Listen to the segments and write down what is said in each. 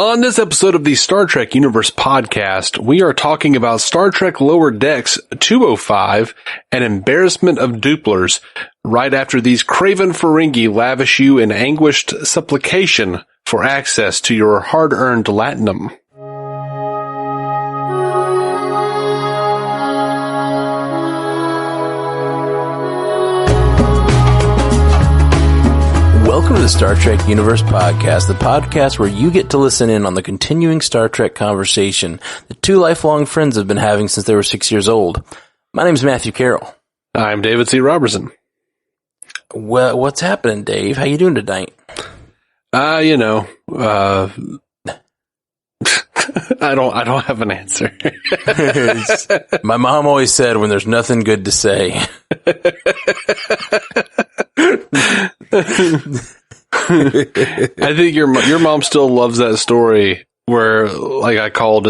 On this episode of the Star Trek Universe podcast, we are talking about Star Trek Lower Decks 205 and Embarrassment of Dooplers, right after these craven Ferengi lavish you in anguished supplication for access to your hard-earned latinum. Welcome to the Star Trek Universe podcast, the podcast where you get to listen in on the continuing Star Trek conversation that two lifelong friends have been having since they were 6 years old. My name's Matthew Carroll. I'm David C. Robertson. Well, what's happening, Dave? How you doing tonight? I don't have an answer. My mom always said when there's nothing good to say. I think your mom still loves that story where like I called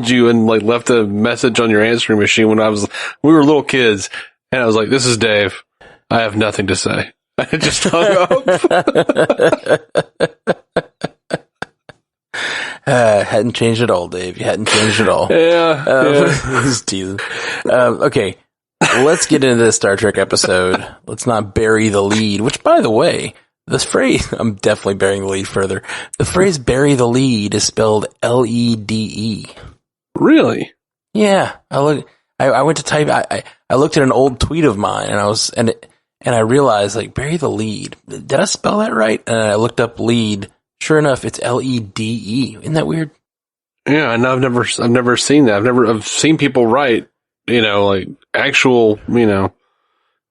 you and like left a message on your answering machine when we were little kids, and I was like, "This is Dave. I have nothing to say." I just hung up. Hadn't changed at all, Dave. You hadn't changed at all. Yeah. Just teasing. Okay. Let's get into this Star Trek episode. Let's not bury the lead, which, by the way, this phrase, I'm definitely burying the lead further. The phrase bury the lead is spelled L-E-D-E. Really? Yeah. I went to type, I looked at an old tweet of mine and I realized, like, bury the lead. Did I spell that right? And I looked up lead. Sure enough, it's L-E-D-E. Isn't that weird? Yeah, and I've never seen that. I've seen people write, like actual,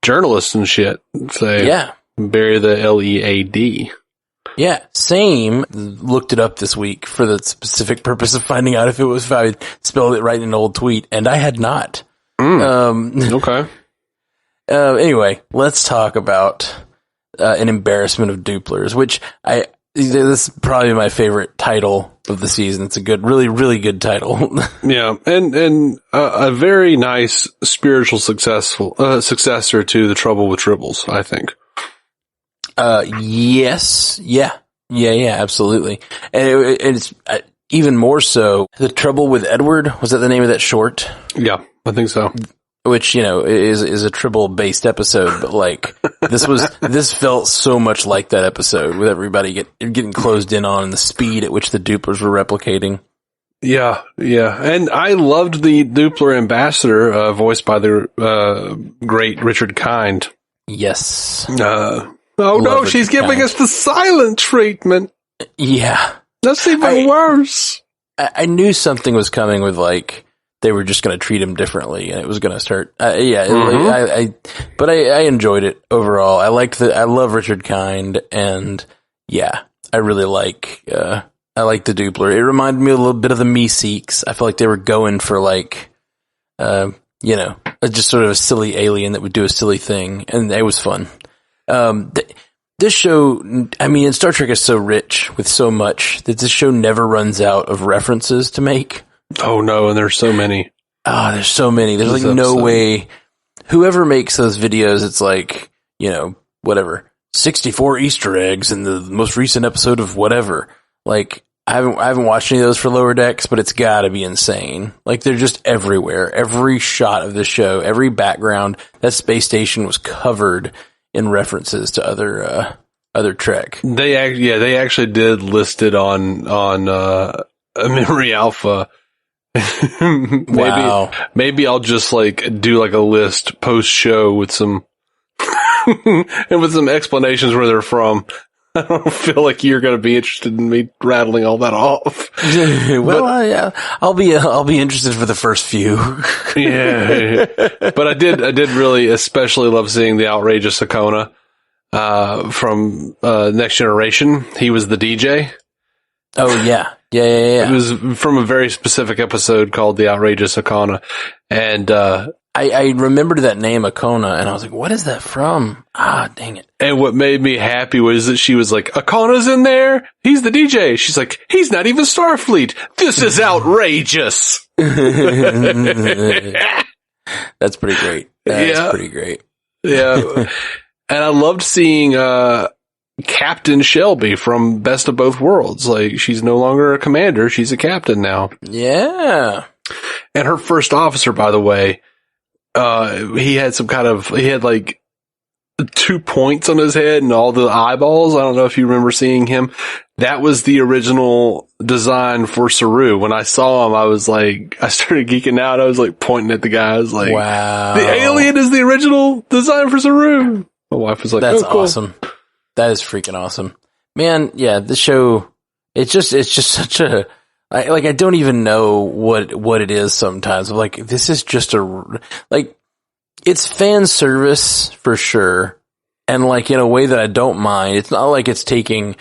journalists and shit say, yeah, bury the L-E-A-D. Yeah, same. Looked it up this week for the specific purpose of finding out if I spelled it right in an old tweet, and I had not. Okay. Anyway, let's talk about an Embarrassment of Dooplers, which this is probably my favorite title of the season. It's a good, really, really good title. Yeah, and a very nice spiritual successor to The Trouble with Tribbles, I think. Yes, yeah, absolutely, and it's even more so. The Trouble with Edward, was that the name of that short? Yeah, I think so. Which, is a Tribble-based episode, but like, this felt so much like that episode with everybody getting closed in on and the speed at which the Dooplers were replicating. Yeah. And I loved the Doopler ambassador, voiced by the, great Richard Kind. Yes. No, she's giving us the silent treatment. Yeah. That's even worse. I knew something was coming with, like, they were just going to treat him differently, and it was going to start. But I enjoyed it overall. I love Richard Kind, and yeah, I really like the Doopler. It reminded me a little bit of the Meeseeks. I feel like they were going for like, just sort of a silly alien that would do a silly thing, and it was fun. This show, Star Trek is so rich with so much that this show never runs out of references to make. Oh no, and there's so many. There's so many. There's like no way. Whoever makes those videos, it's like, 64 Easter eggs in the most recent episode of whatever. Like, I haven't watched any of those for Lower Decks, but it's gotta be insane. Like, they're just everywhere. Every shot of the show, every background, that space station was covered in references to other Trek. They actually did list it on Memory Alpha. Wow. Maybe I'll just like do like a list post show with some and with some explanations where they're from. I don't feel like you're going to be interested in me rattling all that off. I'll be interested for the first few. Yeah. But I did really especially love seeing the outrageous Akona from Next Generation. He was the DJ. Oh yeah. It was from a very specific episode called The Outrageous Akona. And, I remembered that name, Akona, and I was like, what is that from? Ah, dang it. And what made me happy was that she was like, Akona's in there? He's the DJ. She's like, he's not even Starfleet. This is outrageous. That's pretty great. That's pretty great. Yeah. And I loved seeing, Captain Shelby from Best of Both Worlds. Like, she's no longer a commander. She's a captain now. Yeah. And her first officer, by the way, he had like 2 points on his head and all the eyeballs. I don't know if you remember seeing him. That was the original design for Saru. When I saw him, I started geeking out. I was like pointing at the guy. I was like, wow. The alien is the original design for Saru. My wife was like, that's oh, cool. Awesome. That is freaking awesome. Man, yeah, the show, it's just such a, I don't even know what it is sometimes. I'm like, this is just it's fan service for sure. And like in a way that I don't mind. It's not like it's taking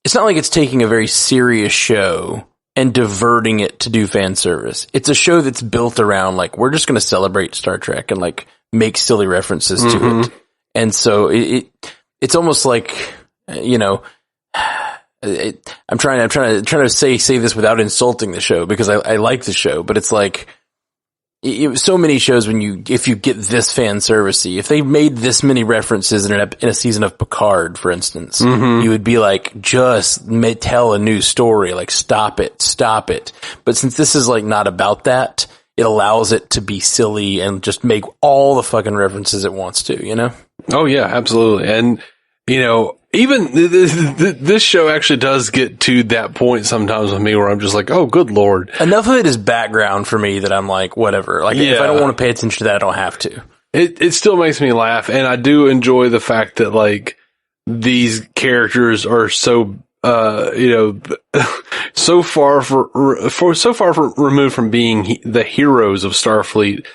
a very serious show and diverting it to do fan service. It's a show that's built around like, we're just going to celebrate Star Trek and like make silly references to it. And so it's almost like, I'm trying to say this without insulting the show because I like the show, but it's like so many shows if you get this fan servicey, if they made this many references in a season of Picard, for instance, you would be like, just tell a new story, like stop it. But since this is like not about that, it allows it to be silly and just make all the fucking references it wants to, you know? Oh yeah, absolutely. And even this show actually does get to that point sometimes with me where I'm just like, oh, good Lord. Enough of it is background for me that I'm like, whatever. Like, if I don't want to pay attention to that, I don't have to. It still makes me laugh. And I do enjoy the fact that like these characters are so, so far removed from being the heroes of Starfleet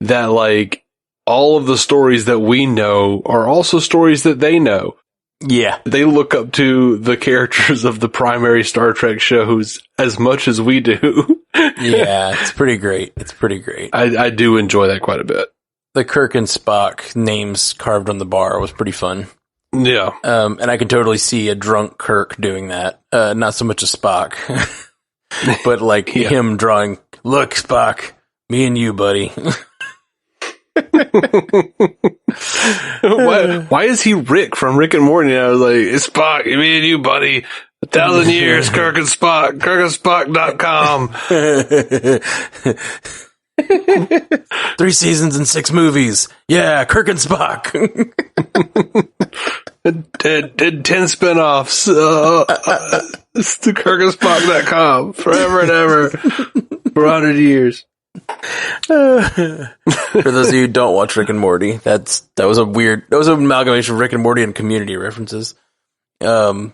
that like all of the stories that we know are also stories that they know. Yeah. They look up to the characters of the primary Star Trek shows as much as we do. Yeah, it's pretty great. I do enjoy that quite a bit. The Kirk and Spock names carved on the bar was pretty fun. Yeah. And I can totally see a drunk Kirk doing that. Not so much a Spock, but like him drawing, look, Spock, me and you, buddy. Why is he Rick from Rick and Morty? I was like, it's Spock, me and you, buddy. 1,000 years, Kirk and Spock, kirkandSpock.com. 3 seasons and 6 movies. Yeah, Kirk and Spock. Did 10 spinoffs. It's the kirkandSpock.com. Forever and ever. For 100 years. For those of you who don't watch Rick and Morty, that was an amalgamation of Rick and Morty and Community references. But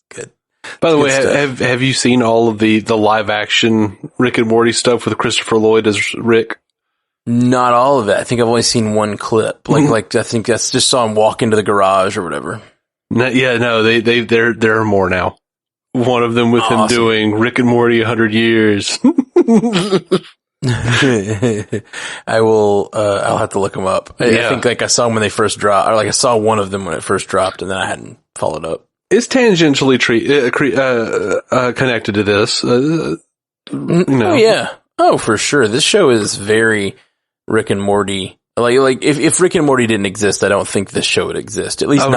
good. By the way, have you seen all of the live action Rick and Morty stuff with Christopher Lloyd as Rick? Not all of it. I think I've only seen one clip. Like I think that's just saw him walk into the garage or whatever. No, there are more now. One of them with him doing Rick and Morty 100 years. I'll have to look them up. I think like I saw them when they first dropped, or like I saw one of them when it first dropped and then I hadn't followed up. It's tangentially connected to this. Oh yeah. Oh, for sure. This show is very Rick and Morty. Like if Rick and Morty didn't exist, I don't think this show would exist. At least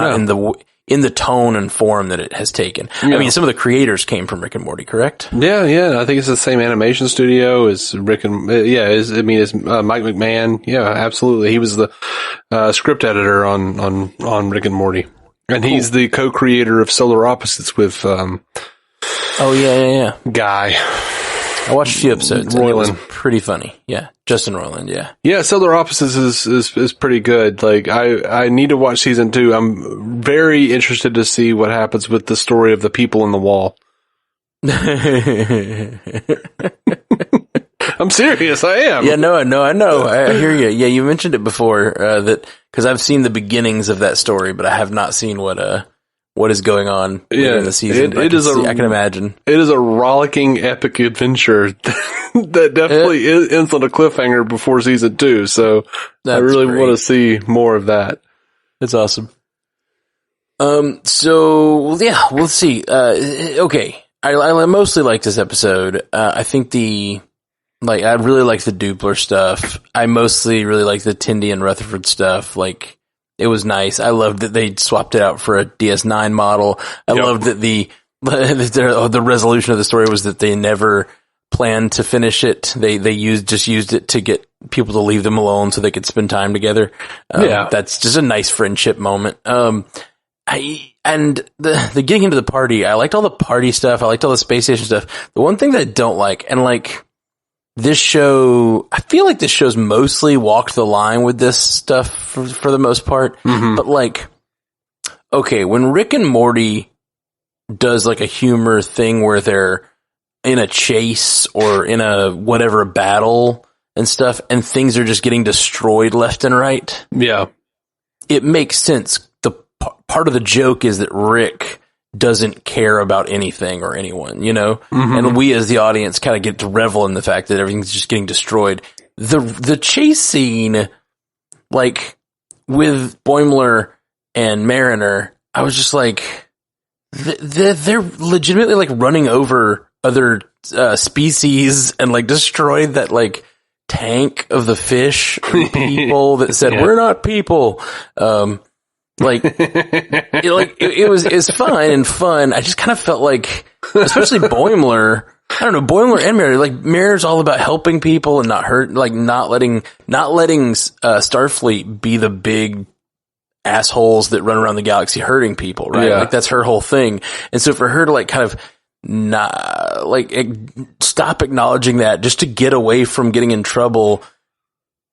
in the tone and form that it has taken. Yeah. I mean, some of the creators came from Rick and Morty, correct? Yeah. I think it's the same animation studio as Rick and, it's Mike McMahon. Yeah, absolutely. He was the, script editor on Rick and Morty. And cool. He's the co-creator of Solar Opposites with, yeah. Guy. I watched a few episodes. Roiland. It was pretty funny. Yeah. Justin Roiland. Yeah. Yeah. Solar Opposites is pretty good. Like, I need to watch season 2. I'm very interested to see what happens with the story of the people in the wall. I'm serious. I am. Yeah. No, I know. I hear you. Yeah. You mentioned it before, cause I've seen the beginnings of that story, but I have not seen what is going on in the season. I can imagine. It is a rollicking epic adventure that definitely ends on a cliffhanger before season 2. So I really want to see more of that. That's awesome. So yeah, we'll see. Okay. I mostly like this episode. I think I really like the Doopler stuff. I mostly really like the Tindy and Rutherford stuff. Like, It was nice. I loved that they swapped it out for a DS9 model. I loved that the resolution of the story was that they never planned to finish it. They just used it to get people to leave them alone so they could spend time together. That's just a nice friendship moment. And the getting into the party, I liked all the party stuff. I liked all the space station stuff. The one thing that I don't like, and like this show, I feel like this show's mostly walked the line with this stuff for the most part. Mm-hmm. But like, okay, when Rick and Morty does like a humor thing where they're in a chase or in a whatever battle and stuff, and things are just getting destroyed left and right. Yeah. It makes sense. The part of the joke is that Rick doesn't care about anything or anyone, you know? Mm-hmm. And we as the audience kind of get to revel in the fact that everything's just getting destroyed. The chase scene, like with Boimler and Mariner, I was just like, they're legitimately like running over other species and like destroyed that like tank of the fish people that said we're not people. It's fine and fun. I just kind of felt like, especially Boimler. I don't know, Boimler and Mariner. Like Mariner's all about helping people and not letting Starfleet be the big assholes that run around the galaxy hurting people, right? Yeah. Like that's her whole thing. And so for her to like kind of not like stop acknowledging that just to get away from getting in trouble,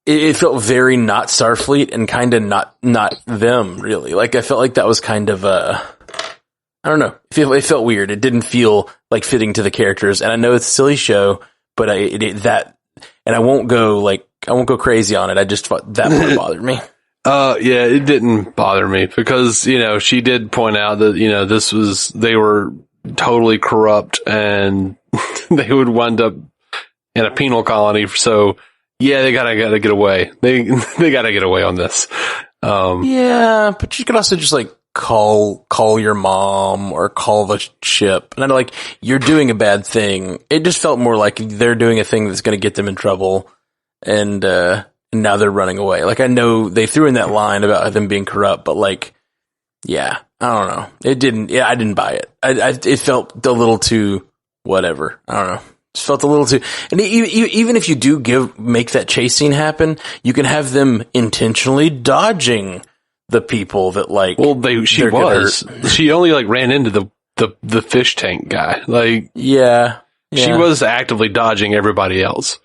it felt very not Starfleet and kind of not them really. Like I felt like that was kind of I don't know. It felt weird. It didn't feel like fitting to the characters. And I know it's a silly show, but and I won't go crazy on it. I just thought that part bothered me. Yeah, it didn't bother me because, you know, she did point out that, you know, they were totally corrupt and they would wind up in a penal colony. So yeah, they gotta get away. They gotta get away on this. Yeah, but you could also just like call your mom or call the ship. And I'm like, you're doing a bad thing. It just felt more like they're doing a thing that's going to get them in trouble. And now they're running away. Like I know they threw in that line about them being corrupt, but like, yeah, I don't know. I didn't buy it. It felt a little too whatever. I don't know. It felt a little too, and even if you do make that chase scene happen, you can have them intentionally dodging the people that like. Well, she only like ran into the fish tank guy. Like, yeah. She was actively dodging everybody else.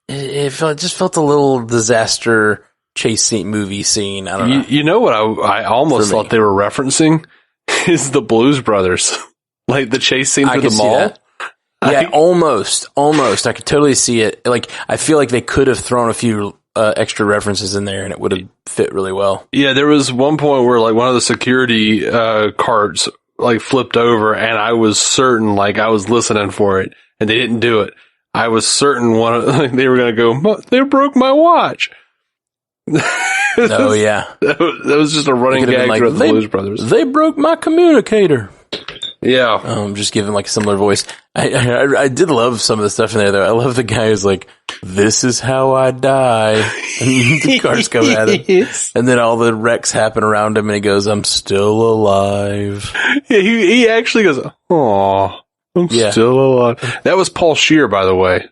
It just felt a little disaster chase scene, movie scene. I don't know. You know what I almost thought they were referencing is the Blues Brothers, like the chase scene through the mall. Yeah, almost. I could totally see it. Like, I feel like they could have thrown a few extra references in there and it would have fit really well. Yeah, there was one point where like one of the security carts like flipped over and I was certain, like I was listening for it and they didn't do it. I was certain they were going to go, they broke my watch. Oh yeah. That was just a running gag throughout the Blues Brothers. They broke my communicator. Yeah. Just giving like a similar voice. I did love some of the stuff in there though. I love the guy who's like, this is how I die. And the cars come at him. Yes. And then all the wrecks happen around him and he goes, I'm still alive. Yeah, he actually goes, aw, I'm still alive. That was Paul Scheer, by the way.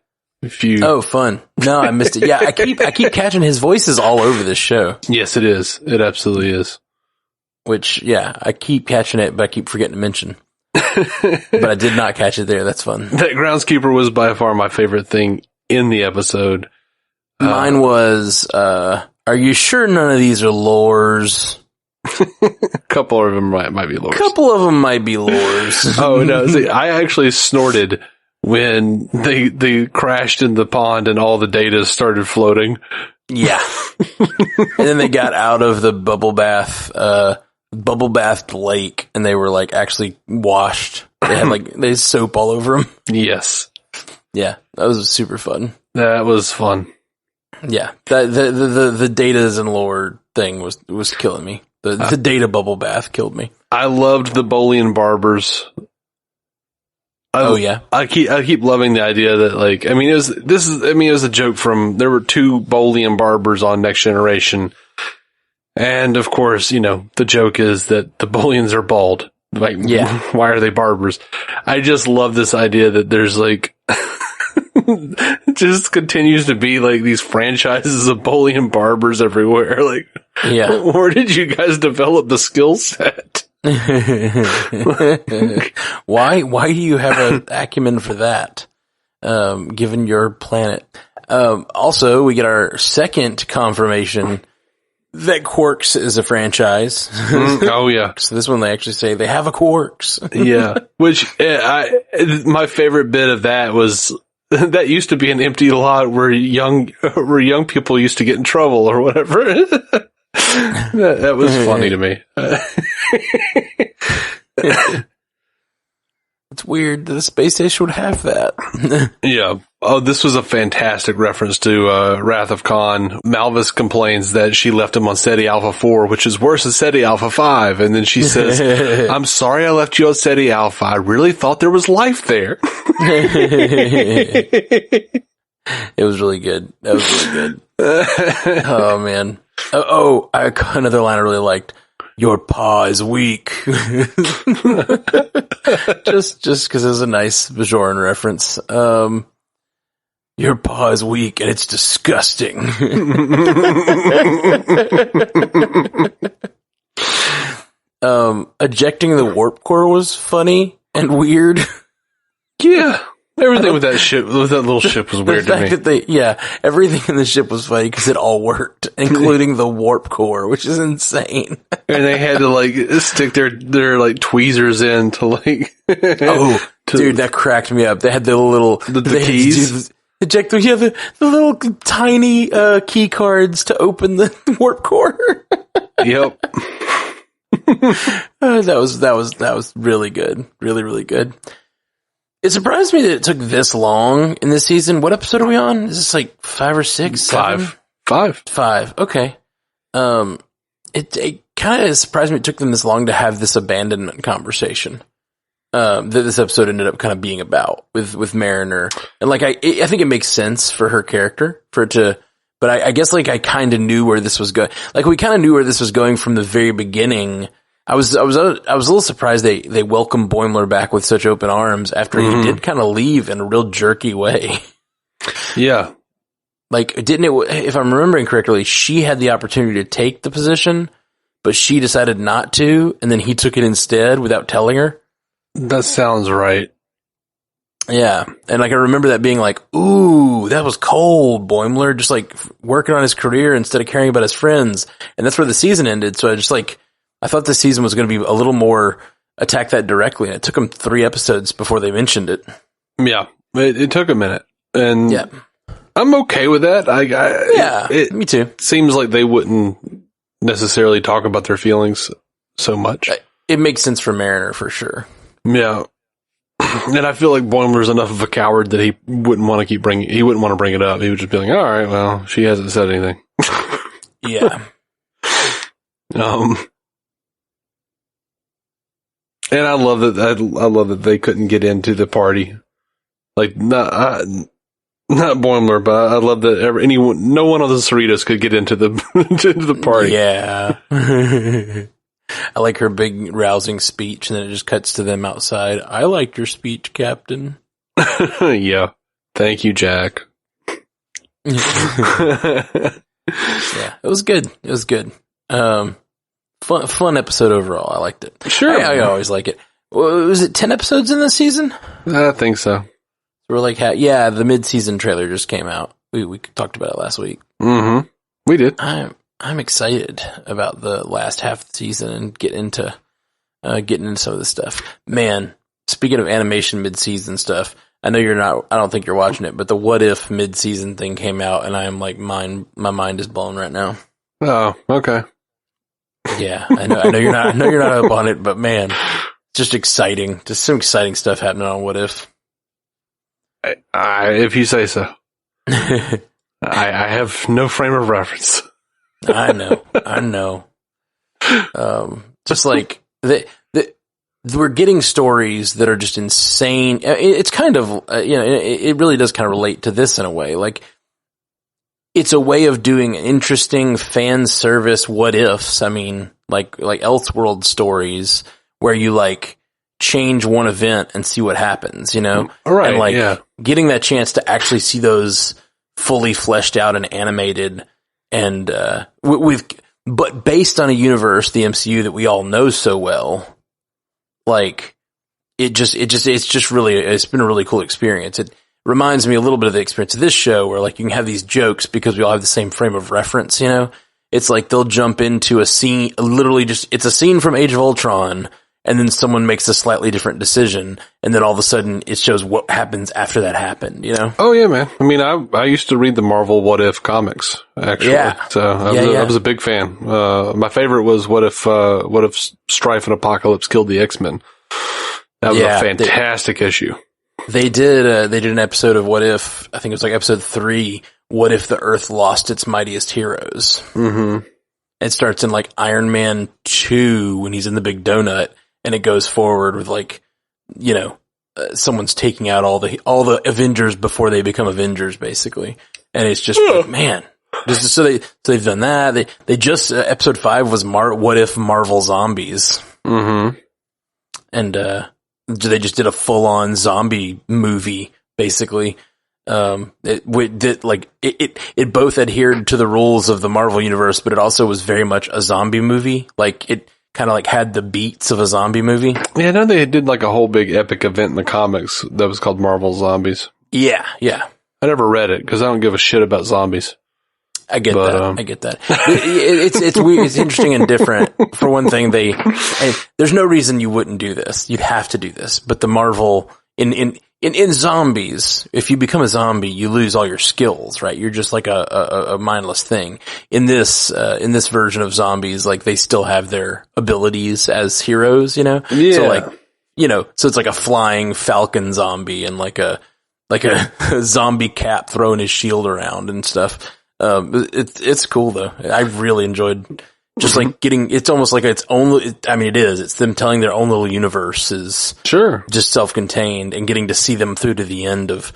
Oh, fun. No, I missed it. Yeah, I keep catching his voices all over this show. Yes, it is. It absolutely is. Which, yeah, I keep catching it, but I keep forgetting to mention. But I did not catch it there. That's fun. That groundskeeper was by far my favorite thing in the episode. Mine was, are you sure none of these are lures? A couple of them might be lures. Oh, no. See, I actually snorted when they crashed in the pond and all the data started floating. Yeah. And then they got out of the bubble bathed lake and they were like actually washed. They had soap all over them. Yes. Yeah. That was super fun. That was fun. Yeah. The datas and lore thing was killing me. The data bubble bath killed me. I loved the Bolian barbers. I keep loving the idea that it was a joke from, there were two Bolian barbers on Next Generation And of course, the joke is that the Bullions are bald. Like, why are they barbers? I just love this idea that there's like, it just continues to be like these franchises of Bullion barbers everywhere. Like, where did you guys develop the skill set? Why do you have an acumen for that? Given your planet. Also, we get our second confirmation that Quarks is a franchise. Oh yeah. So this one they actually say they have a Quarks. Yeah. Which my favorite bit of that was that used to be an empty lot where young people used to get in trouble or whatever. that was funny to me. It's weird that the space station would have that. Yeah. Oh, this was a fantastic reference to Wrath of Khan. Malvis complains that she left him on SETI Alpha 4, which is worse than SETI Alpha 5. And then she says, I'm sorry I left you on SETI Alpha. I really thought there was life there. It was really good. That was really good. Oh, man. Another line I really liked. Your paw is weak. just because it was a nice Bajoran reference. Your paw is weak and it's disgusting. Ejecting the warp core was funny and weird. Yeah. Everything with that little ship was weird to me. Everything in the ship was funny because it all worked, including the warp core, which is insane. And they had to stick their like tweezers in to like. Dude, that cracked me up. They had the little the keys. Ejector, the little tiny key cards to open the warp core. Yep. That was really good. Really, really good. It surprised me that it took this long in this season. What episode are we on? Is this like 5 or 6? 7? 5. Okay. It kind of surprised me it took them this long to have this abandonment conversation. That this episode ended up kind of being about with Mariner. And like, I think it makes sense for her character but I guess like I kind of knew where this was going. Like we kind of knew where this was going from the very beginning. I was a little surprised they welcomed Boimler back with such open arms after he did kind of leave in a real jerky way. Yeah. Like, if I'm remembering correctly, she had the opportunity to take the position, but she decided not to, and then he took it instead without telling her. That sounds right. Yeah. And like, I remember that being like, ooh, that was cold, Boimler, just like working on his career instead of caring about his friends. And that's where the season ended. So I thought this season was going to be a little more attack that directly. And it took them 3 episodes before they mentioned it. Yeah. It took a minute. And yeah. I'm okay with that. Me too. Seems like they wouldn't necessarily talk about their feelings so much. It makes sense for Mariner for sure. Yeah. And I feel like Boimler's enough of a coward that he wouldn't want to bring it up. He would just be like, all right, well, she hasn't said anything. Yeah. And I love that they couldn't get into the party. Like, not Boimler, but I love that no one on the Cerritos could get into the party. Yeah. I like her big rousing speech, and then it just cuts to them outside. I liked your speech, Captain. Yeah. Thank you, Jack. Yeah, it was good. It was good. Fun episode overall. I liked it. Sure. I always like it. Was it 10 episodes in this season? I think so. We're like, the mid-season trailer just came out. We talked about it last week. Mm-hmm. We did. I'm excited about the last half of the season and getting into some of this stuff. Man, speaking of animation mid-season stuff, I know you're not. I don't think you're watching it, but the What If mid-season thing came out, and I am like, my mind is blown right now. Oh, okay. Yeah, I know you're not. I know you're not up on it, but man, just exciting. Just some exciting stuff happening on What If. If you say so. I have no frame of reference. I know. Just like we're getting stories that are just insane. It's kind of, it really does kind of relate to this in a way. Like, it's a way of doing interesting fan service what ifs. I mean, like Elseworld stories where you like change one event and see what happens, you know? Right. And like yeah. getting that chance to actually see those fully fleshed out and animated and, but based on a universe, the MCU that we all know so well, like it's been a really cool experience. It reminds me a little bit of the experience of this show where like you can have these jokes because we all have the same frame of reference, you know? It's like they'll jump into a scene, it's a scene from Age of Ultron, and then someone makes a slightly different decision, and then all of a sudden it shows what happens after that happened, you know? Oh yeah, man. I mean, I used to read the Marvel What If comics, actually. Yeah. So I was a big fan. My favorite was What If Strife and Apocalypse killed the X-Men. That was a fantastic issue. They did an episode of What If, I think it was like episode 3, What If the Earth Lost Its Mightiest Heroes? Mm-hmm. It starts in like Iron Man 2 when he's in the big donut, and it goes forward with like, you know, someone's taking out all the Avengers before they become Avengers, basically. And it's just, like, man, so they've done that. They just, episode 5 was What If Marvel Zombies? Mm-hmm. And, they just did a full-on zombie movie, basically. It both adhered to the rules of the Marvel universe, but it also was very much a zombie movie. Like, it kind of like had the beats of a zombie movie. Yeah, I know they did like a whole big epic event in the comics that was called Marvel Zombies. Yeah. I never read it because I don't give a shit about zombies. I get that. It's weird. It's interesting and different. For one thing, there's no reason you wouldn't do this. You'd have to do this. But the Marvel in zombies, if you become a zombie, you lose all your skills, right? You're just like a mindless thing. In this version of zombies, like they still have their abilities as heroes, you know? Yeah. So like, you know, so it's like a flying falcon zombie and like a zombie Cap throwing his shield around and stuff. It's cool though. I really enjoyed just like it's almost like it's them telling their own little universe is sure just self-contained and getting to see them through to the end of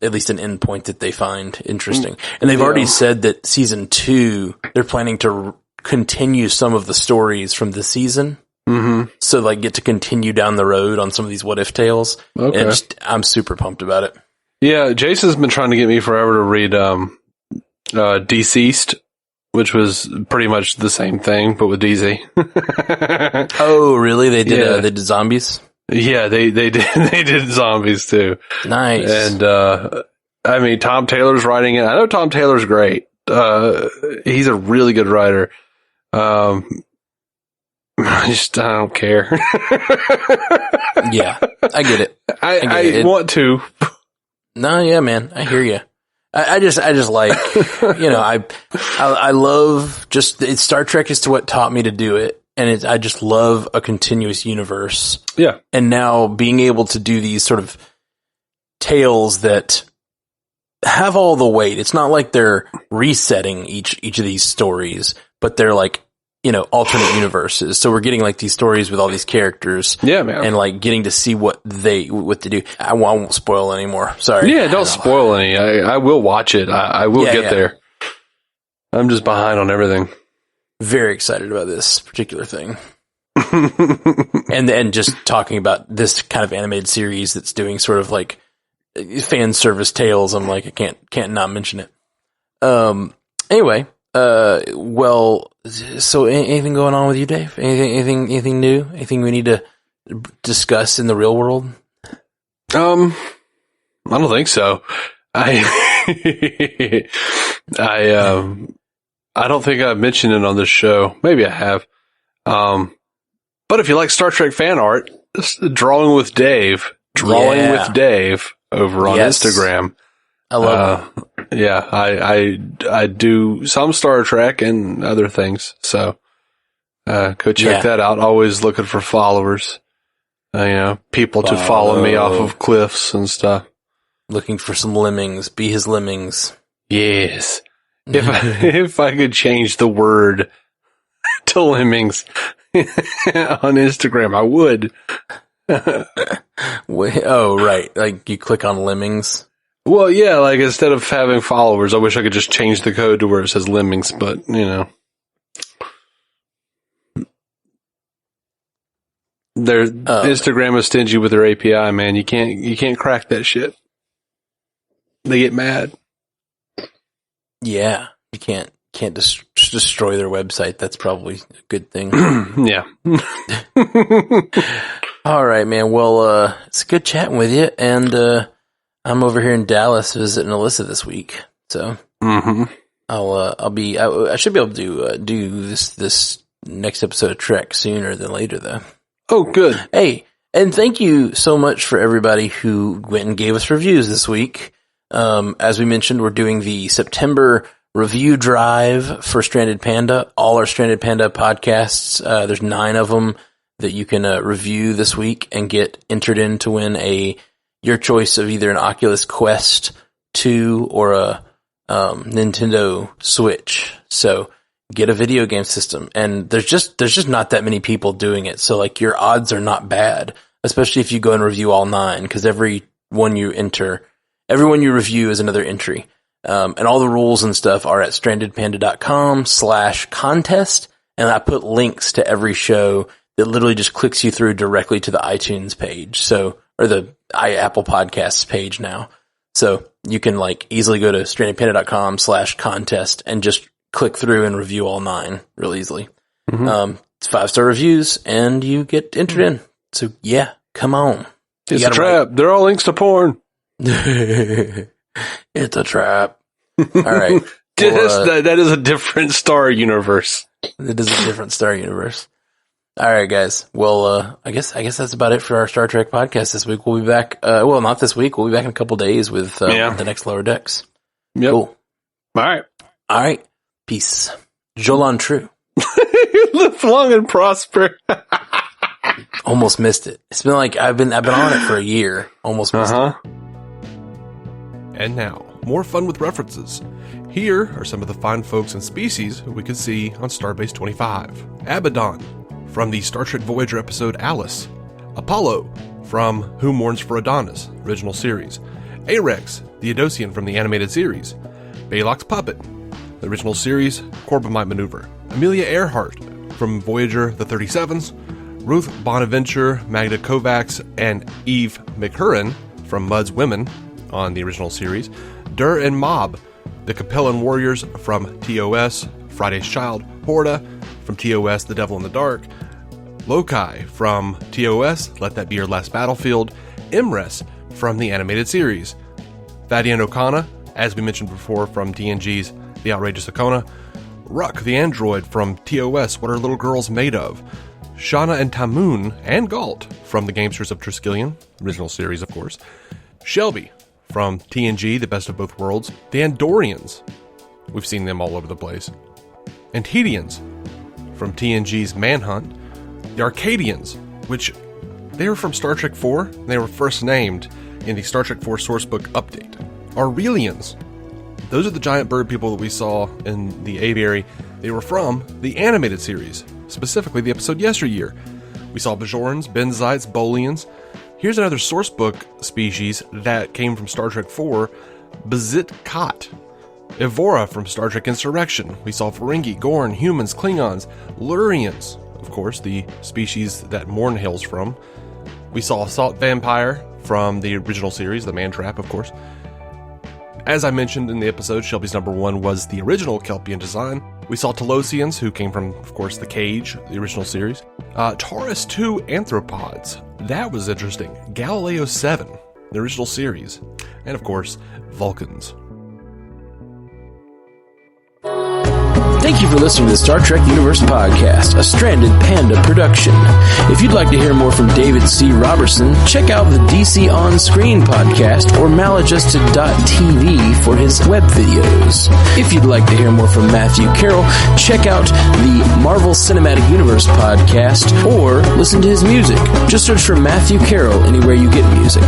at least an end point that they find interesting. And they've already said that season 2, they're planning to continue some of the stories from the season. Mm-hmm. So like get to continue down the road on some of these what if tales. Okay. And I'm super pumped about it. Yeah. Jason's been trying to get me forever to read, Deceased, which was pretty much the same thing, but with DZ. Oh, really? They did zombies? Yeah, they did zombies too. Nice. And, I mean, Tom Taylor's writing it. I know Tom Taylor's great. He's a really good writer. I don't care. Yeah, I get it. I want to. No, yeah, man. I hear you. I just like, you know, I love Star Trek is to what taught me to do it. And I just love a continuous universe. Yeah. And now being able to do these sort of tales that have all the weight. It's not like they're resetting each of these stories, but they're like, you know, alternate universes. So we're getting like these stories with all these characters. Yeah, man. And like getting to see what they do. I won't spoil anymore. Sorry. Yeah, don't spoil any. I will watch it. I will get there. I'm just behind on everything. Very excited about this particular thing. and just talking about this kind of animated series that's doing sort of like fan service tales. I'm like, I can't not mention it. Anyway, well, so anything going on with you, Dave? Anything new? Anything we need to discuss in the real world? I don't think so. I don't think I've mentioned it on this show. Maybe I have. But if you like Star Trek fan art, Drawing with Dave over on Instagram. I love it. Yeah, I do some Star Trek and other things. So, go check that out. Always looking for followers. People to follow me off of cliffs and stuff. Looking for some lemmings. Be his lemmings. Yes. If I could change the word to lemmings on Instagram, I would. Oh, right. Like you click on lemmings. Well, yeah, like instead of having followers, I wish I could just change the code to where it says lemmings, but Instagram is stingy with their API, man. You can't crack that shit. They get mad. Yeah, you can't destroy their website. That's probably a good thing. Yeah. All right, man. Well, it's good chatting with you, and I'm over here in Dallas visiting Alyssa this week, so I should be able to do this next episode of Trek sooner than later, though. Oh, good. Hey, and thank you so much for everybody who went and gave us reviews this week. As we mentioned, we're doing the September review drive for Stranded Panda. All our Stranded Panda podcasts, there's 9 of them that you can review this week and get entered in to win your choice of either an Oculus Quest 2 or a Nintendo Switch. So get a video game system, and there's just not that many people doing it. So like your odds are not bad, especially if you go and review all 9, because every one you review is another entry. And all the rules and stuff are at strandedpanda.com/contest. And I put links to every show that literally just clicks you through directly to the iTunes page. So, or the Apple Podcasts page now. So you can like easily go to strandedpanda.com/contest and just click through and review all 9 real easily. Mm-hmm. It's 5-star reviews and you get entered in. So yeah, come on. It's a trap. They're all links to porn. It's a trap. All right. That is a different star universe. It is a different star universe. All right, guys. Well, I guess that's about it for our Star Trek podcast this week. We'll be back. Well, not this week. We'll be back in a couple days with the next Lower Decks. Yep. Cool. All right. Peace. Jolan True. Live long and prosper. Almost missed it. It's been like I've been on it for a year. Almost missed it. And now, more fun with references. Here are some of the fine folks and species we could see on Starbase 25. Abaddon, from the Star Trek Voyager episode Alice. Apollo, from Who Mourns for Adonis, original series. Arex, the Adosian from the animated series. Balok's Puppet, the original series, Corbomite Maneuver. Amelia Earhart, from Voyager the 37s. Ruth Bonaventure, Magda Kovacs, and Eve McHurran, from Mud's Women, on the original series. Dur and Mob, the Capellan Warriors from TOS, Friday's Child. Horda from TOS, The Devil in the Dark. Lokai from TOS, Let That Be Your Last Battlefield. Imres from the animated series. Thadian Okana, as we mentioned before, from TNG's The Outrageous Okona. Ruck the android from TOS, What Are Little Girls Made Of? Shauna and Tamoon and Galt from The Gamesters of Triskelion, original series of course. Shelby from TNG, The Best of Both Worlds. The Andorians, we've seen them all over the place. And Hedians from TNG's Manhunt. The Arcadians, which they were from Star Trek IV. They were first named in the Star Trek IV Sourcebook update. Aurelians, those are the giant bird people that we saw in the aviary. They were from the animated series, specifically the episode Yesteryear. We saw Bajorans, Benzites, Bolians. Here's another sourcebook species that came from Star Trek IV, Bazit Kat. Evora from Star Trek Insurrection. We saw Ferengi, Gorn, humans, Klingons, Lurians, of course, the species that Morn hails from. We saw Assault Vampire from the original series, the Man-Trap, of course. As I mentioned in the episode, Shelby's number 1 was the original Kelpian design. We saw Telosians, who came from, of course, The Cage, the original series. Taurus 2 Anthropods. That was interesting. Galileo 7, the original series. And, of course, Vulcans. Thank you for listening to the Star Trek Universe Podcast, a Stranded Panda production. If you'd like to hear more from David C. Robertson, check out the DC On Screen podcast or maladjusted.tv for his web videos. If you'd like to hear more from Matthew Carroll, check out the Marvel Cinematic Universe podcast or listen to his music. Just search for Matthew Carroll anywhere you get music.